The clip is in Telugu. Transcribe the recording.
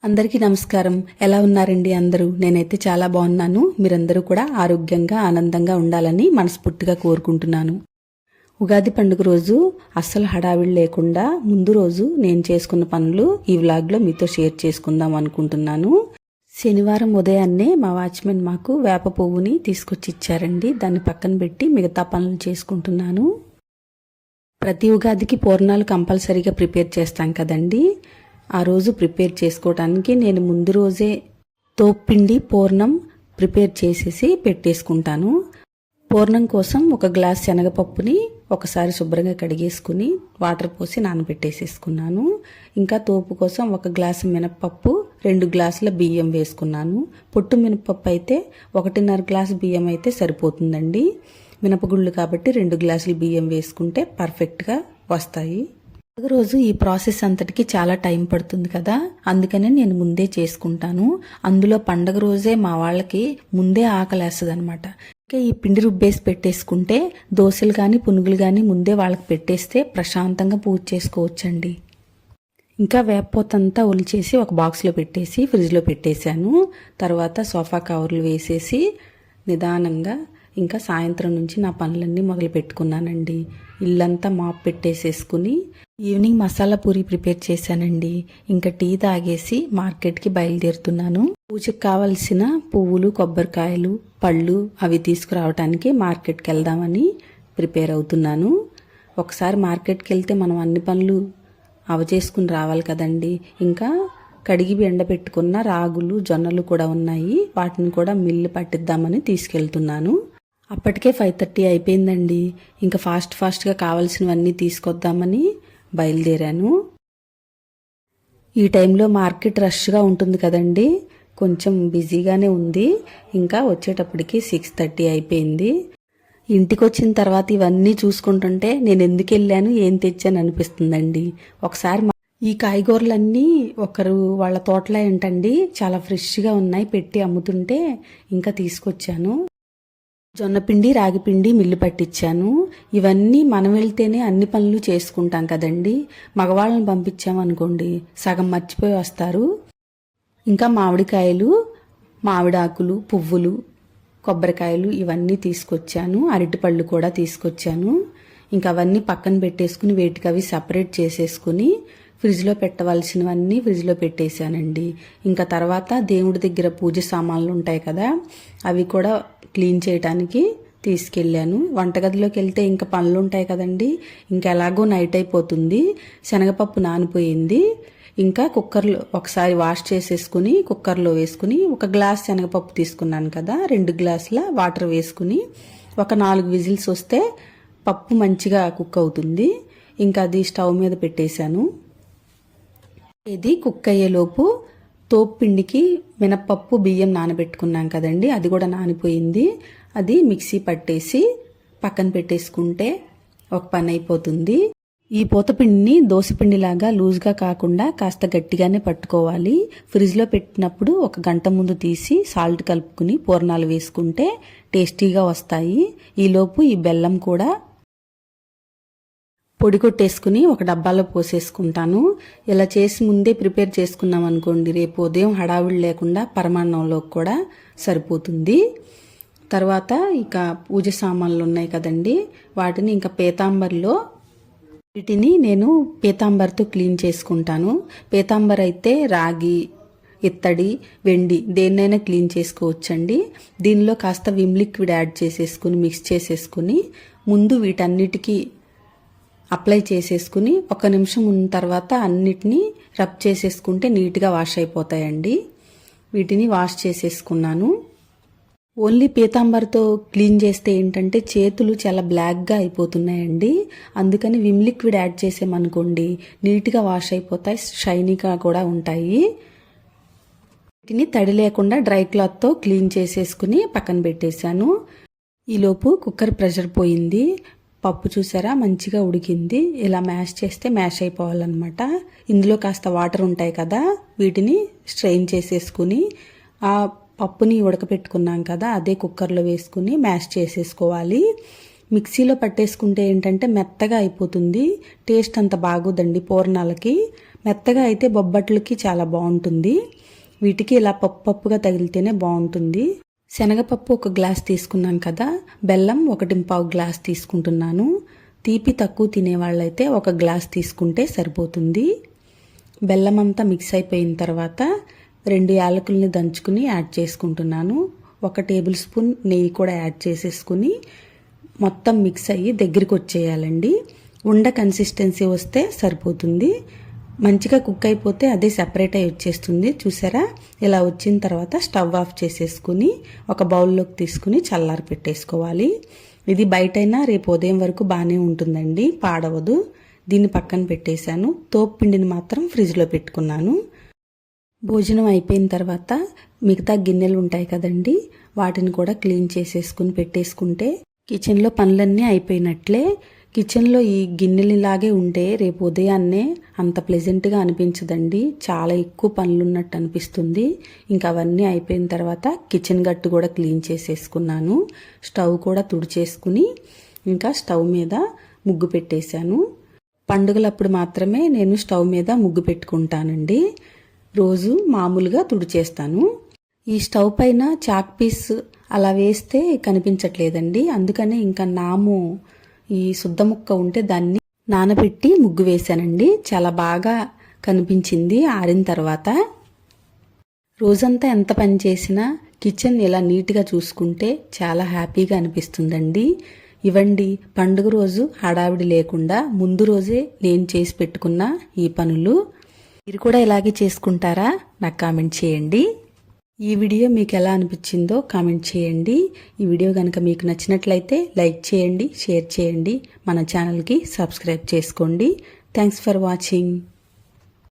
అందరికీ నమస్కారం. ఎలా ఉన్నారండి అందరూ? నేనైతే చాలా బాగున్నాను. మీరందరూ కూడా ఆరోగ్యంగా ఆనందంగా ఉండాలని మనస్ఫూర్తిగా కోరుకుంటున్నాను. ఉగాది పండుగ రోజు అస్సలు హడావిడి లేకుండా ముందు రోజు నేను చేసుకున్న పనులు ఈ వ్లాగ్లో మీతో షేర్ చేసుకుందాం అనుకుంటున్నాను. శనివారం ఉదయాన్నే మా వాచ్మెన్ మాకు వేప పువ్వుని తీసుకొచ్చి ఇచ్చారండి. దాన్ని పక్కన పెట్టి మిగతా పనులు చేసుకుంటున్నాను. ప్రతి ఉగాదికి పూర్ణాలు కంపల్సరీగా ప్రిపేర్ చేస్తాం కదండి. ఆ రోజు ప్రిపేర్ చేసుకోవడానికి నేను ముందు రోజే తోప్పిండి పూర్ణం ప్రిపేర్ చేసేసి పెట్టేసుకుంటాను. పూర్ణం కోసం ఒక గ్లాస్ శనగపప్పుని ఒకసారి శుభ్రంగా కడిగేసుకుని వాటర్ పోసి నానబెట్టేసేసుకున్నాను. ఇంకా తోపు కోసం ఒక గ్లాసు మినపప్పు, 2 గ్లాసుల బియ్యం వేసుకున్నాను. పొట్టు మినపప్పు అయితే 1.5 గ్లాసు బియ్యం అయితే సరిపోతుందండి. మినపగుళ్ళు కాబట్టి 2 గ్లాసులు బియ్యం వేసుకుంటే పర్ఫెక్ట్గా వస్తాయి. రోజు ఈ ప్రాసెస్ అంతటికి చాలా టైం పడుతుంది కదా, అందుకనే నేను ముందే చేసుకుంటాను. అందులో పండగ రోజే మా వాళ్ళకి ముందే ఆకలేస్తుంది అనమాట. ఇంకా ఈ పిండి రుబ్బేసి పెట్టేసుకుంటే దోశలు కానీ పునుగులు కానీ ముందే వాళ్ళకి పెట్టేస్తే ప్రశాంతంగా పూజ చేసుకోవచ్చండి. ఇంకా వేపపోతంతా ఒలిచేసి ఒక బాక్స్లో పెట్టేసి ఫ్రిడ్జ్లో పెట్టేశాను. తర్వాత సోఫా కవర్లు వేసేసి నిదానంగా ఇంకా సాయంత్రం నుంచి నా పనులన్నీ మొదలు పెట్టుకున్నానండి. ఇల్లంతా మాప్ పెట్టేసేసుకుని ఈవినింగ్ మసాలా పూరి ప్రిపేర్ చేశానండి. ఇంకా టీ తాగేసి మార్కెట్కి బయలుదేరుతున్నాను. పూజకి కావలసిన పువ్వులు, కొబ్బరికాయలు, పళ్ళు అవి తీసుకురావడానికి మార్కెట్కి వెళ్దామని ప్రిపేర్ అవుతున్నాను. ఒకసారి మార్కెట్కి వెళ్తే మనం అన్ని పనులు అవచేసుకుని రావాలి కదండి. ఇంకా కడిగి ఎండబెట్టుకున్న రాగులు, జొన్నలు కూడా ఉన్నాయి. వాటిని కూడా మిల్లు పట్టిద్దామని తీసుకెళ్తున్నాను. అప్పటికే 5:30 అయిపోయిందండి. ఇంకా ఫాస్ట్గా కావాల్సినవన్నీ తీసుకొద్దామని బయలుదేరాను. ఈ టైంలో మార్కెట్ రష్గా ఉంటుంది కదండి, కొంచెం బిజీగానే ఉంది. ఇంకా వచ్చేటప్పటికి 6:30 అయిపోయింది. ఇంటికి వచ్చిన తర్వాత ఇవన్నీ చూసుకుంటుంటే నేను ఎందుకు వెళ్ళాను, ఏం తెచ్చాను అనిపిస్తుందండి. ఒకసారి ఈ కాయగూరలన్నీ ఒకరు వాళ్ళ తోటలో ఏంటండి చాలా ఫ్రెష్గా ఉన్నాయి, పెట్టి అమ్ముతుంటే ఇంకా తీసుకొచ్చాను. జొన్నపిండి, రాగిపిండి మిల్లు పట్టించాను. ఇవన్నీ మనం వెళ్తేనే అన్ని పనులు చేసుకుంటాం కదండి. మగవాళ్ళని పంపించామనుకోండి సగం మర్చిపోయి వస్తారు. ఇంకా మామిడికాయలు, మామిడాకులు, పువ్వులు, కొబ్బరికాయలు ఇవన్నీ తీసుకొచ్చాను. అరటిపళ్ళు కూడా తీసుకొచ్చాను. ఇంకా అవన్నీ పక్కన పెట్టేసుకుని వేటికవి సపరేట్ చేసేసుకుని ఫ్రిడ్జ్లో పెట్టవలసినవన్నీ ఫ్రిడ్జ్లో పెట్టేశానండి. ఇంకా తర్వాత దేవుడి దగ్గర పూజ సామాన్లు ఉంటాయి కదా, అవి కూడా క్లీన్ చేయడానికి తీసుకెళ్ళాను. వంటగదిలోకి వెళ్తే ఇంకా పనులు ఉంటాయి కదండి. ఇంకా ఎలాగో నైట్ అయిపోతుంది. శనగపప్పు నానిపోయింది. ఇంకా కుక్కర్లో ఒకసారి వాష్ చేసేసుకుని కుక్కర్లో వేసుకుని ఒక గ్లాస్ శనగపప్పు తీసుకున్నాను కదా, 2 గ్లాసుల వాటర్ వేసుకుని ఒక 4 విజిల్స్ వస్తే పప్పు మంచిగా కుక్ అవుతుంది. ఇంకా అది స్టవ్ మీద పెట్టేశాను. ఇది కుక్ అయ్యేలోపు తోపుపిండికి మినపప్పు, బియ్యం నానబెట్టుకున్నాం కదండి, అది కూడా నానిపోయింది. అది మిక్సీ పట్టేసి పక్కన పెట్టేసుకుంటే ఒక పని అయిపోతుంది. ఈ పూతపిండిని దోసపిండిలాగా లూజ్గా కాకుండా కాస్త గట్టిగానే పట్టుకోవాలి. ఫ్రిడ్జ్లో పెట్టినప్పుడు 1 గంట ముందు తీసి సాల్ట్ కలుపుకుని పూర్ణాలు వేసుకుంటే టేస్టీగా వస్తాయి. ఈలోపు ఈ బెల్లం కూడా పొడి కొట్టేసుకుని ఒక డబ్బాలో పోసేసుకుంటాను. ఇలా చేసి ముందే ప్రిపేర్ చేసుకున్నాం అనుకోండి, రేపు ఉదయం హడావిడి లేకుండా పరమాన్నంలో కూడా సరిపోతుంది. తర్వాత ఇక పూజ సామాన్లు ఉన్నాయి కదండి, వాటిని ఇంకా పీతాంబర్లో వీటిని నేను పీతాంబర్తో క్లీన్ చేసుకుంటాను. పీతాంబర్ అయితే రాగి, ఇత్తడి, వెండి దేన్నైనా క్లీన్ చేసుకోవచ్చండి. దీనిలో కాస్త విమ్ లిక్విడ్ యాడ్ చేసేసుకుని మిక్స్ చేసేసుకుని ముందు వీటన్నిటికీ అప్లై చేసేసుకుని 1 నిమిషం ఉన్న తర్వాత అన్నిటినీ రబ్ చేసేసుకుంటే నీట్గా వాష్ అయిపోతాయండి. వీటిని వాష్ చేసేసుకున్నాను. ఓన్లీ పీతాంబర్తో క్లీన్ చేస్తే ఏంటంటే చేతులు చాలా బ్లాక్గా అయిపోతున్నాయండి. అందుకని విమ్ లిక్విడ్ యాడ్ చేసామనుకోండి నీట్గా వాష్ అయిపోతాయి, షైనీగా కూడా ఉంటాయి. వీటిని తడి లేకుండా డ్రై క్లాత్తో క్లీన్ చేసేసుకుని పక్కన పెట్టేశాను. ఈలోపు కుక్కర్ ప్రెషర్ పోయింది. పప్పు చూసారా మంచిగా ఉడికింది. ఇలా మ్యాష్ చేస్తే మ్యాష్ అయిపోవాలన్నమాట. ఇందులో కాస్త వాటర్ ఉంటాయి కదా, వీటిని స్ట్రెయిన్ చేసేసుకుని ఆ పప్పుని ఉడకపెట్టుకున్నాం కదా అదే కుక్కర్లో వేసుకుని మ్యాష్ చేసేసుకోవాలి. మిక్సీలో పట్టేసుకుంటే ఏంటంటే మెత్తగా అయిపోతుంది, టేస్ట్ అంత బాగోదండి పూర్ణాలకి. మెత్తగా అయితే బొబ్బట్లకి చాలా బాగుంటుంది. వీటికి ఇలా పప్పుగా తగిలితేనే బాగుంటుంది. శనగపప్పు 1 గ్లాస్ తీసుకున్నాను కదా, బెల్లం 1.25 గ్లాస్ తీసుకుంటున్నాను. తీపి తక్కువ తినేవాళ్ళైతే 1 గ్లాస్ తీసుకుంటే సరిపోతుంది. బెల్లం అంతా మిక్స్ అయిపోయిన తర్వాత 2 యాలకుల్ని దంచుకుని యాడ్ చేసుకుంటున్నాను. 1 టేబుల్ స్పూన్ నెయ్యి కూడా యాడ్ చేసేసుకుని మొత్తం మిక్స్ అయ్యి దగ్గరికి వచ్చేయాలండి. ఉండ కన్సిస్టెన్సీ వస్తే సరిపోతుంది. మంచిగా కుక్ అయిపోతే అదే సెపరేట్ అయి వచ్చేస్తుంది. చూసారా, ఇలా వచ్చిన తర్వాత స్టవ్ ఆఫ్ చేసేసుకుని ఒక బౌల్లోకి తీసుకుని చల్లారి పెట్టేసుకోవాలి. ఇది బయటైనా రేపు ఉదయం వరకు బాగానే ఉంటుందండి, పాడవదు. దీన్ని పక్కన పెట్టేశాను. తోపు పిండిని మాత్రం ఫ్రిడ్జ్లో పెట్టుకున్నాను. భోజనం అయిపోయిన తర్వాత మిగతా గిన్నెలు ఉంటాయి కదండి, వాటిని కూడా క్లీన్ చేసేసుకుని పెట్టేసుకుంటే కిచెన్లో పనులన్నీ అయిపోయినట్లే. కిచెన్లో ఈ గిన్నెలలాగే ఉంటే రేపు ఉదయాన్నే అంత ప్లెజెంట్గా అనిపించదండి, చాలా ఎక్కువ పనులు ఉన్నట్టు అనిపిస్తుంది. ఇంకా అవన్నీ అయిపోయిన తర్వాత కిచెన్ గట్టు కూడా క్లీన్ చేసేసుకున్నాను. స్టవ్ కూడా తుడిచేసుకుని ఇంకా స్టవ్ మీద ముగ్గు పెట్టేశాను. పండుగలప్పుడు మాత్రమే నేను స్టవ్ మీద ముగ్గు పెట్టుకుంటానండి, రోజు మామూలుగా తుడిచేస్తాను. ఈ స్టవ్ పైన చాక్ పీస్ అలా వేస్తే కనిపించట్లేదండి, అందుకనే ఇంకా నాము ఈ శుద్ధ ముక్క ఉంటే దాన్ని నానబెట్టి ముగ్గు వేశానండి. చాలా బాగా కనిపించింది ఆరిన తర్వాత. రోజంతా ఎంత పని చేసినా కిచెన్ ఇలా నీట్గా చూసుకుంటే చాలా హ్యాపీగా అనిపిస్తుందండి. ఇవండి పండుగ రోజు హడావిడి లేకుండా ముందు రోజే నేను చేసి పెట్టుకున్న ఈ పనులు. మీరు కూడా ఇలాగే చేసుకుంటారా? నాకు కామెంట్ చేయండి. ఈ వీడియో మీకు ఎలా అనిపించిందో కామెంట్ చేయండి. ఈ వీడియో కనుక మీకు నచ్చినట్లయితే లైక్ చేయండి, షేర్ చేయండి, మన ఛానల్కి సబ్స్క్రైబ్ చేసుకోండి. Thanks for watching.